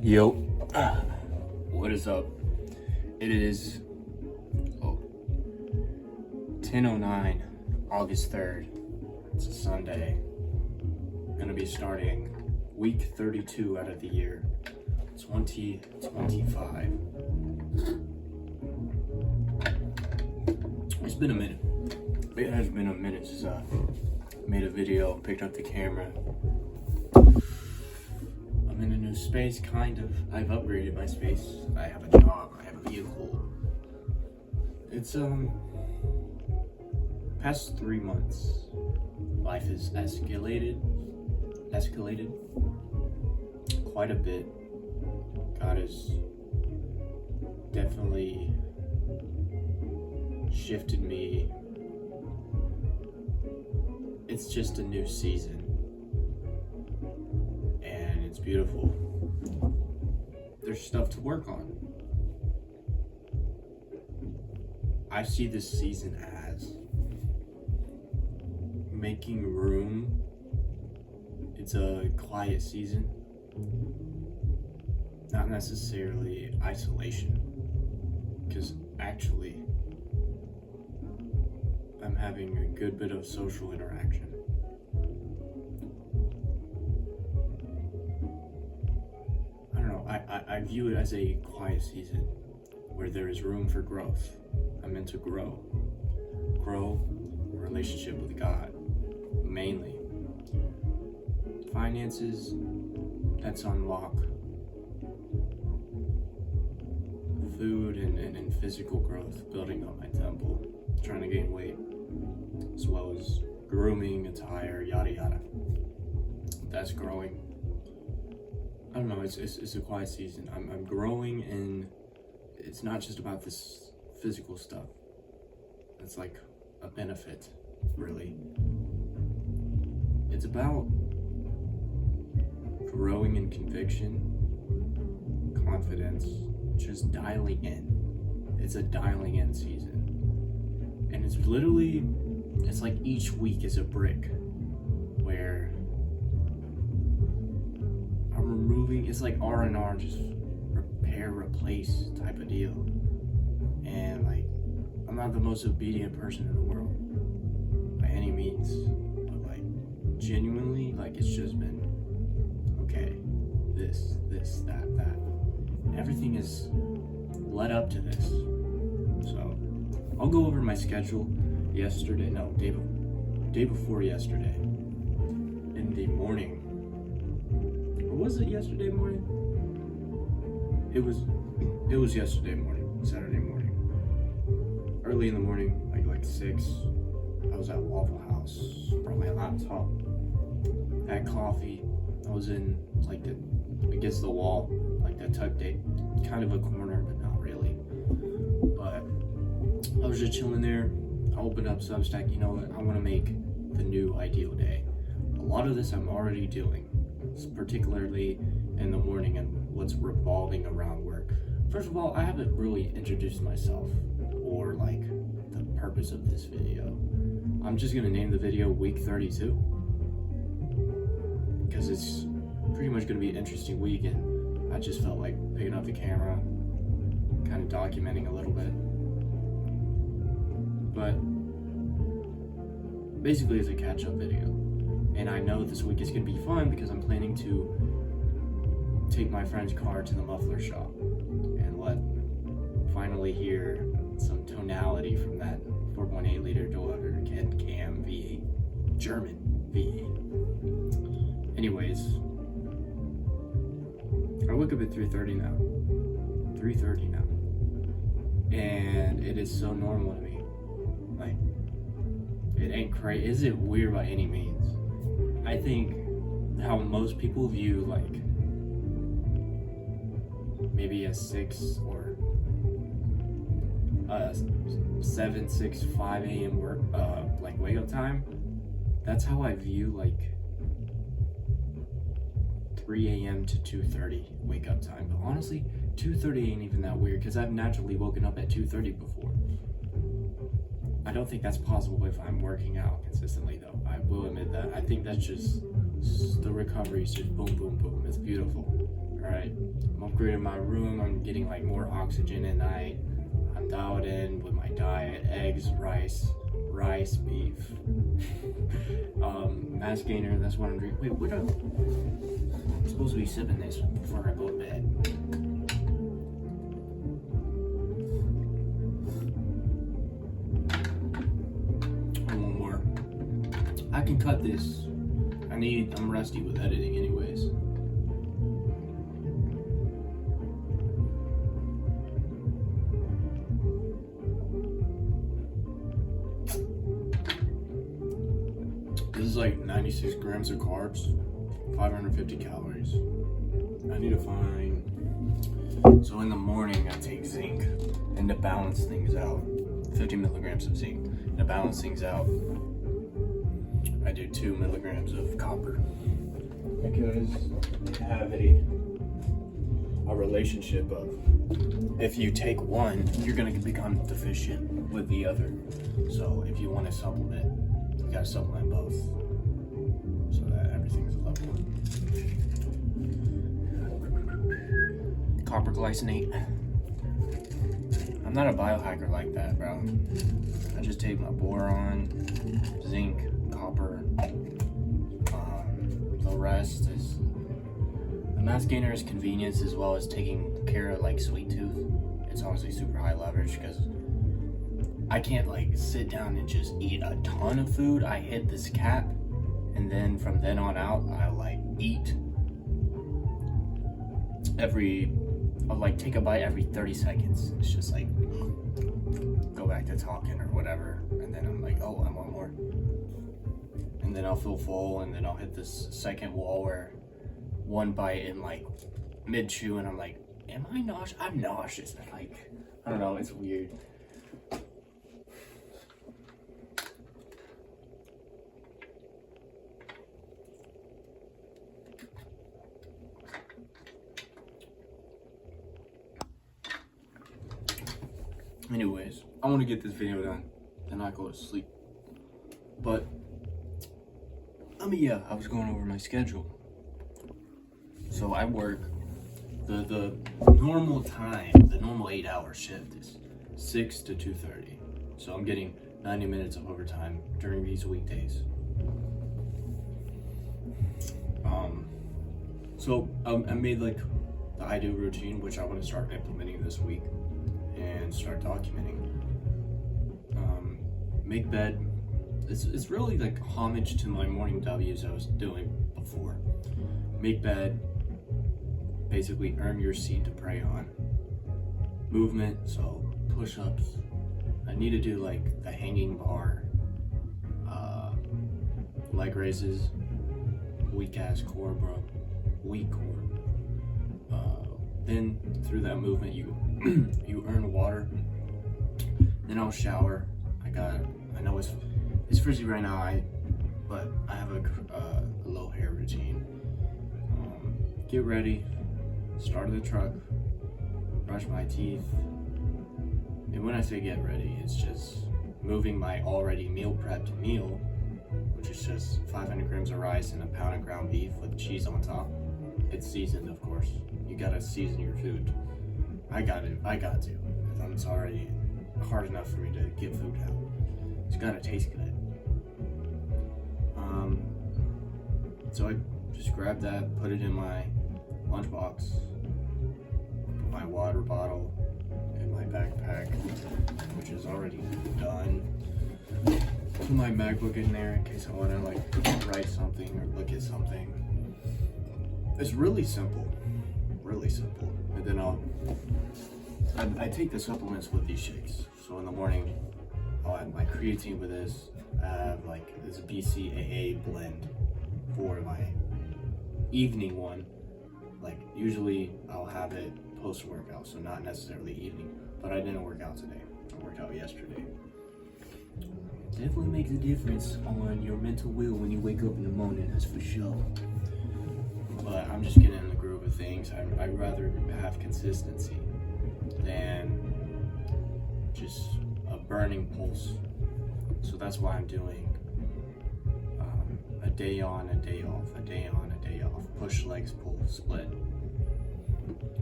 Yo, what is up? It is 10:09, August 3rd. It's a Sunday. Gonna be starting week 32 out of the year, 2025. It's been a minute. It has been a minute since I made a video, picked up the camera. I'm in a new space, kind of. I've upgraded my space. I have a job, I have a vehicle. It's past 3 months, life has escalated quite a bit. God has definitely shifted me. It's just a new season, and it's beautiful. There's stuff to work on. I see this season as making room. It's a quiet season, not necessarily isolation, because actually I'm having a good bit of social interaction. I don't know, I view it as a quiet season where there is room for growth. I'm meant to grow a relationship with God, mainly. Finances, that's on lock. Food and physical growth, building up my temple, trying to gain weight, as well as grooming, attire, yada yada. That's growing. I don't know, it's a quiet season. I'm growing, and it's not just about this physical stuff. It's like a benefit, really. It's about growing in conviction, confidence, just dialing in. It's a dialing in season. And it's like each week is a brick where I'm removing, it's like R&R, just repair, replace type of deal. And like, I'm not the most obedient person in the world by any means, but like genuinely, like it's just been okay, this, that. Everything is led up to this. So I'll go over my schedule day before yesterday in the morning. Or was it yesterday morning? It was yesterday morning, Saturday morning. Early in the morning, like 6, I was at Waffle House, brought my laptop, had coffee. I was in like against the wall, like that tuck date, kind of a corner, but not really. But I was just chilling there. I opened up Substack. You know what? I want to make the new ideal day. A lot of this I'm already doing, particularly in the morning and what's revolving around work. First of all, I haven't really introduced myself or like the purpose of this video. I'm just gonna name the video Week 32 because it's pretty much gonna be an interesting week, and I just felt like picking up the camera, kind of documenting a little bit. But basically it's a catch-up video, and I know this week is gonna be fun because I'm planning to take my friend's car to the muffler shop and finally hear some tonality from that 4.8 liter Deliver Cam V8, German V8. Anyways, I wake up at 3:30 now, and it is so normal to me. Like, it ain't crazy. Is it weird by any means? I think how most people view like maybe a 6 or 7, 6, 5 a.m. work, like wake up time. That's how I view like 3 a.m. to 2:30 wake up time. But honestly, 2:30 ain't even that weird because I've naturally woken up at 2:30 before. I don't think that's possible if I'm working out consistently, though. I will admit that. I think that's just the recovery is just boom, boom, boom. It's beautiful, Alright, I'm upgrading my room. I'm getting like more oxygen at night. I'm dialed in with my diet: eggs, rice, beef, mass gainer. That's what I'm drinking. Wait, what am I'm supposed to be sipping this before I go to bed? One more. I can cut this. I'm rusty with editing anyways. This is like 96 grams of carbs, 550 calories. I need to find, so in the morning I take zinc, and to balance things out, 50 milligrams of zinc. And to balance things out, I do 2 milligrams of copper. Because they have a relationship of, if you take one, you're gonna become deficient with the other. So if you want to supplement, you gotta supplement both, so that everything's level. Copper glycinate. I'm not a biohacker like that, bro. I just take my boron, zinc, copper. The rest is, the mass gainer is convenience, as well as taking care of like sweet tooth. It's honestly super high leverage because I can't like sit down and just eat a ton of food. I hit this cap, and then from then on out, I'll eat I'll take a bite every 30 seconds. It's just like, go back to talking or whatever. And then I'm like, oh, I want more. And then I'll feel full, and then I'll hit this second wall where one bite in like mid chew, and I'm like, am I nauseous? I'm nauseous. Like, I don't know, it's weird. Anyways, I want to get this video done, then I go to sleep. But yeah, I was going over my schedule. So I work the normal time, the normal 8-hour shift is 6 to 2:30. So I'm getting 90 minutes of overtime during these weekdays. So I made like the I do routine, which I want to start implementing this week and start documenting. Make bed. It's really like homage to my morning W's I was doing before. Make bed. Basically earn your seat to pray on. Movement, so push-ups. I need to do like the hanging bar, leg raises, weak ass core, bro. Weak core. Then through that movement you you earn water. Then I'll shower. I know it's frizzy right now, but I have a low hair routine. Get ready, start the truck, brush my teeth, and when I say get ready, it's just moving my already meal prepped meal, which is just 500 grams of rice and a pound of ground beef with cheese on top. It's seasoned, of course. You gotta season your food. I got to, because it's already hard enough for me to get food out. It's gotta taste good. So I just grabbed that, put it in my lunchbox, put my water bottle in my backpack, which is already done. Put my MacBook in there in case I want to like write something or look at something. It's really simple, really simple. And then I take the supplements with these shakes. So in the morning, I'll add my creatine with this. I have like this BCAA blend for my evening one. Like usually I'll have it post-workout, so not necessarily evening, but I didn't work out today. I worked out yesterday. Definitely makes a difference on your mental will when you wake up in the morning, that's for sure. But I'm just getting in the groove of things. I'd rather have consistency than just a burning pulse. So that's why I'm doing a day on, a day off, a day on, a day off. Push, legs, pull, split.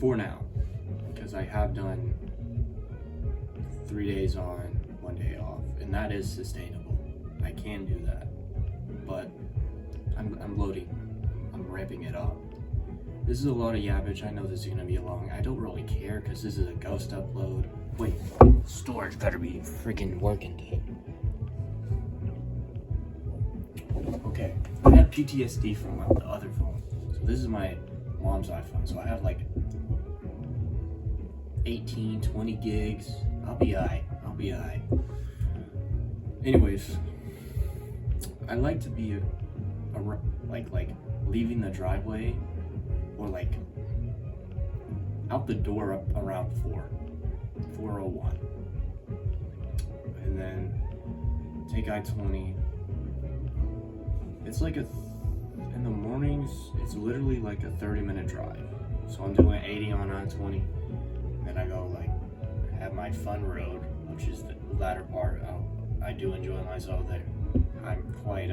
for now, because I have done 3 days on, 1 day off, and that is sustainable. I can do that, but I'm loading. I'm ramping it up. This is a lot of yabbage. I know this is gonna be long. I don't really care because this is a ghost upload. Wait, storage better be freaking working, dude. Okay, I had PTSD from the other phone. So this is my mom's iPhone. So I have like 18, 20 gigs. I'll be alright. Anyways, I like to be like leaving the driveway or like out the door up around 4:01, and then take I-20. It's like in the mornings, it's literally like a 30-minute drive. So I'm doing 80 on I-20, then I go like have my fun road, which is the latter part. I do enjoy myself there. I'm quite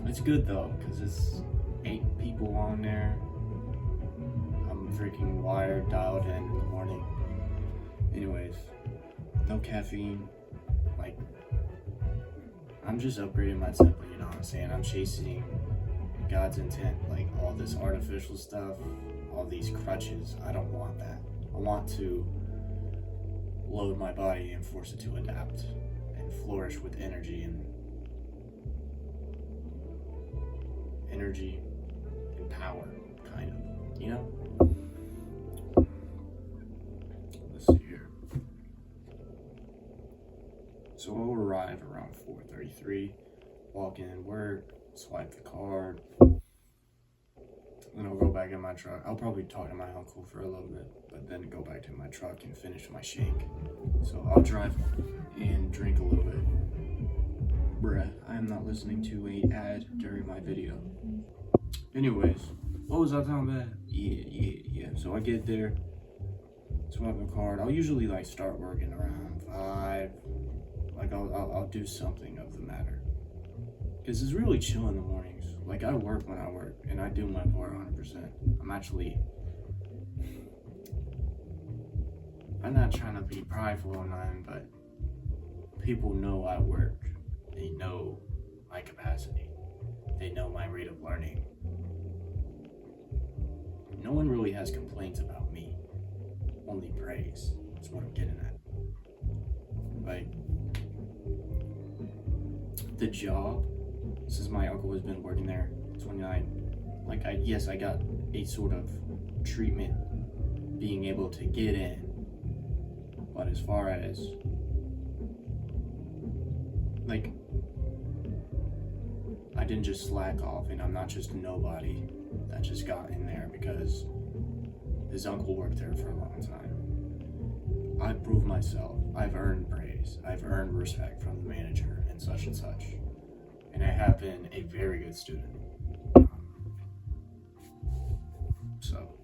it's good though, because it's 8 people on there. I'm freaking wired, dialed in the morning. Anyways, no caffeine. Like, I'm just upgrading my temper, you know what I'm saying? I'm chasing God's intent, like all this artificial stuff, all these crutches. I don't want that. I want to load my body and force it to adapt and flourish with energy and power, kind of, you know? Let's see here. So I'll arrive around 4:33, walk in, work, swipe the card, then I'll go back in my truck. I'll probably talk to my uncle for a little bit, but then go back to my truck and finish my shake. So I'll drive and drink a little bit. Bruh, I am not listening to an ad during my video. Anyways, what was I talking about? Yeah. So I get there, swipe the card. I'll usually like start working around 5. Like I'll do something of the matter. Cause it's really chill in the mornings. Like I work when I work, and I do my part 100%. I'm not trying to be prideful or nothing, but people know I work. They know my capacity. They know my rate of learning. No one really has complaints about me. Only praise. That's what I'm getting at. Like, the job, since my uncle has been working there 29, like I got a sort of treatment being able to get in. But as far as like, I didn't just slack off, and I'm not just a nobody that just got in there because his uncle worked there for a long time. I proved myself. I've earned praise. I've earned respect from the manager and such, and I have been a very good student. So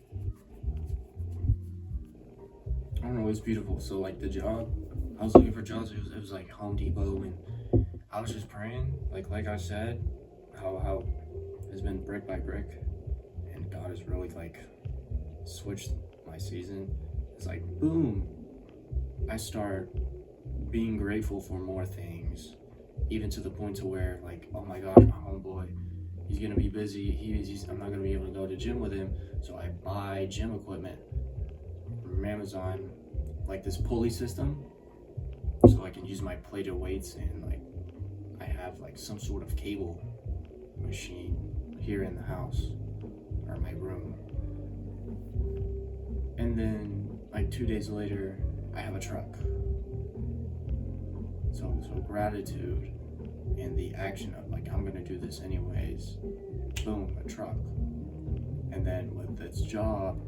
I don't know, it's beautiful. So like the job, I was looking for jobs. It was like Home Depot, and I was just praying, like I said, how it's been brick by brick, and God has really like switched my season. It's like boom, I start being grateful for more things, even to the point to where like, oh my gosh, my homeboy, he's gonna be busy. I'm not gonna be able to go to the gym with him, so I buy gym equipment from Amazon, like this pulley system, so I can use my plated weights, and like I have like some sort of cable machine here in the house or my room. And then like 2 days later, I have a truck. So gratitude and the action of like, I'm gonna do this anyways. Boom, a truck. And then with this job,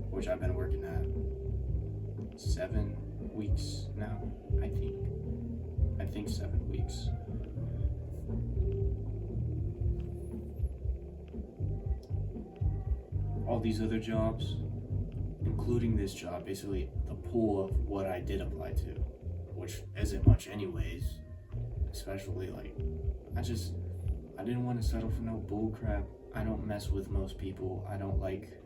which I've been working at 7 weeks now, I think 7 weeks. All these other jobs, including this job, basically the pool of what I did apply to, which isn't much anyways, especially like, I didn't want to settle for no bull crap. I don't mess with most people. I don't like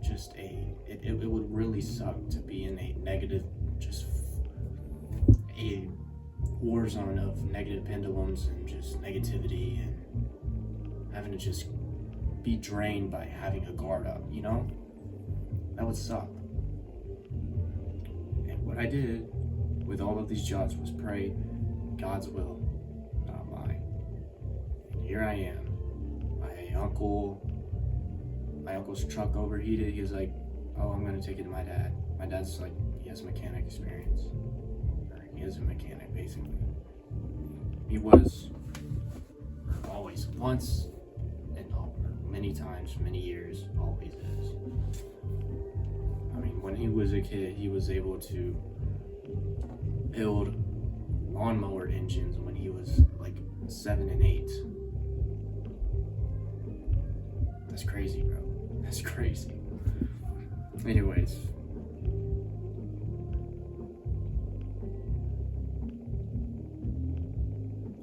just it would really suck to be in a negative, just a war zone of negative pendulums and just negativity and having to just be drained by having a guard up, you know? That would suck. And what I did with all of these jobs was pray God's will, not mine. And here I am. My uncle's truck overheated. He was like, oh, I'm gonna take it to my dad. My dad's like, he has mechanic experience. Or he is a mechanic, basically. He was always, once and many times, many years, always is. I mean, when he was a kid, he was able to build lawnmower engines when he was like 7 and 8. That's crazy, bro. That's crazy. Anyways.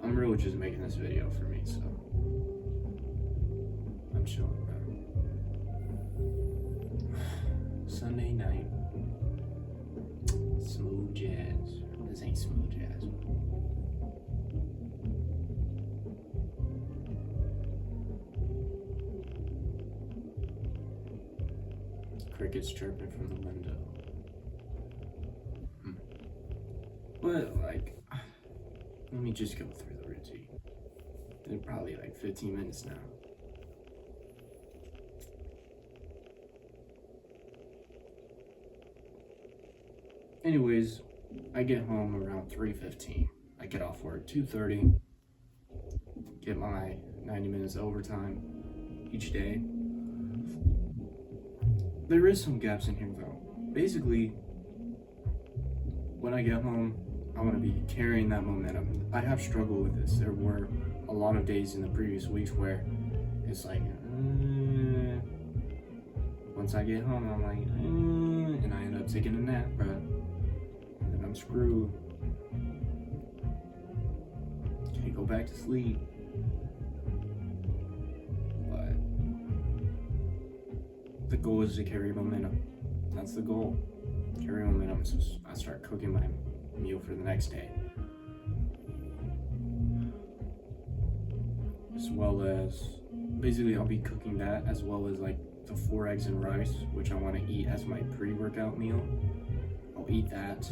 I'm really just making this video for me, so I'm chilling, bro. Sunday night. Smooth jazz. This ain't smooth jazz. Crickets chirping from the window. But like, let me just go through the routine. They're probably like 15 minutes now. Anyways, I get home around 3:15. I get off work 2:30. Get my 90 minutes overtime each day. There is some gaps in here though. Basically, when I get home, I want to be carrying that momentum. I have struggled with this. There were a lot of days in the previous weeks where it's like, once I get home, I'm like, and I end up taking a nap, bro. And then I'm screwed. Can't go back to sleep. But the goal is to carry momentum. That's the goal. Carry momentum. So I start cooking my meal for the next day. As well as, basically I'll be cooking that as well as like the 4 eggs and rice, which I want to eat as my pre-workout meal. I'll eat that.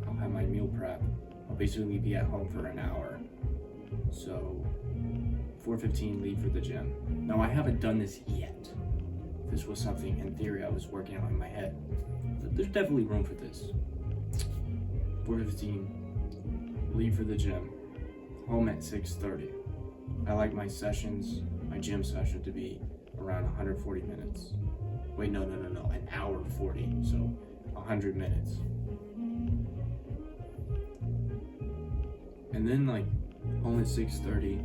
I'll have my meal prep. I'll basically be at home for an hour. So 4:15, leave for the gym. Now I haven't done this yet. This was something in theory I was working on in my head. But there's definitely room for this. 4:15, leave for the gym. Home at 6:30. I like my sessions, my gym session to be around 140 minutes. Wait, no, an hour 40, so 100 minutes. And then like home at 6:30,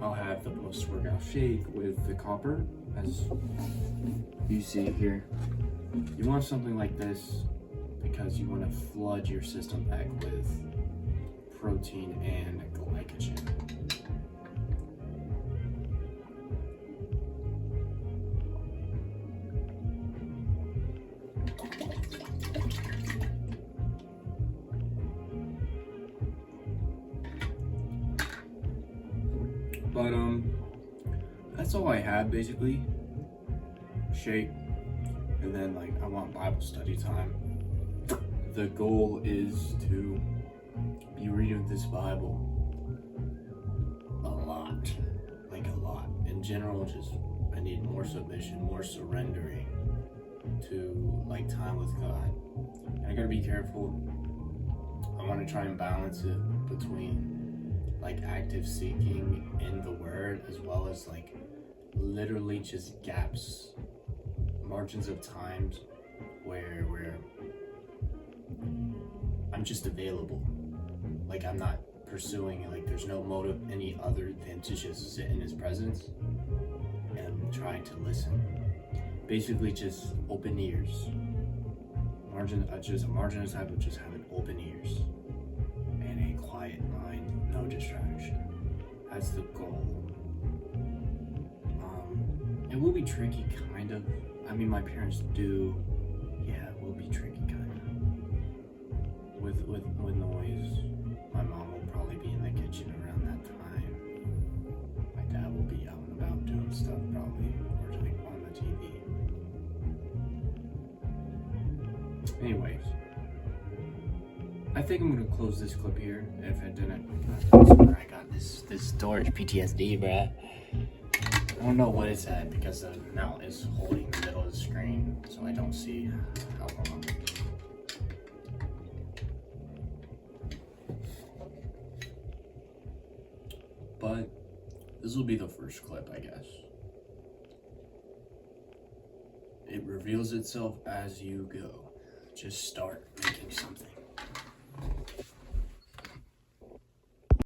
I'll have the post-workout shake with the copper, as you see here. You want something like this because you want to flood your system back with protein and glycogen. But that's all I had basically. Shake, and then like I want Bible study time. The goal is to be reading this Bible a lot, like a lot. In general, just I need more submission, more surrendering to like time with God. And I gotta be careful. I want to try and balance it between like active seeking in the Word as well as like literally just gaps, margins of times where I'm just available. Like I'm not pursuing it, like there's no motive any other than to just sit in His presence and trying to listen. Basically just open ears. Margin of time of just having open ears and a quiet mind, no distraction. That's the goal. It will be tricky, kind kind of. I mean, my parents do. Yeah, it will be tricky, kind of. With noise, my mom will probably be in the kitchen around that time. My dad will be out and about doing stuff, probably, or like on the TV. Anyways, I think I'm gonna close this clip here. If I didn't, I got this storage PTSD, bruh. I don't know what it's at because the mount is holding the middle of the screen, so I don't see how long. But this will be the first clip, I guess. It reveals itself as you go. Just start making something.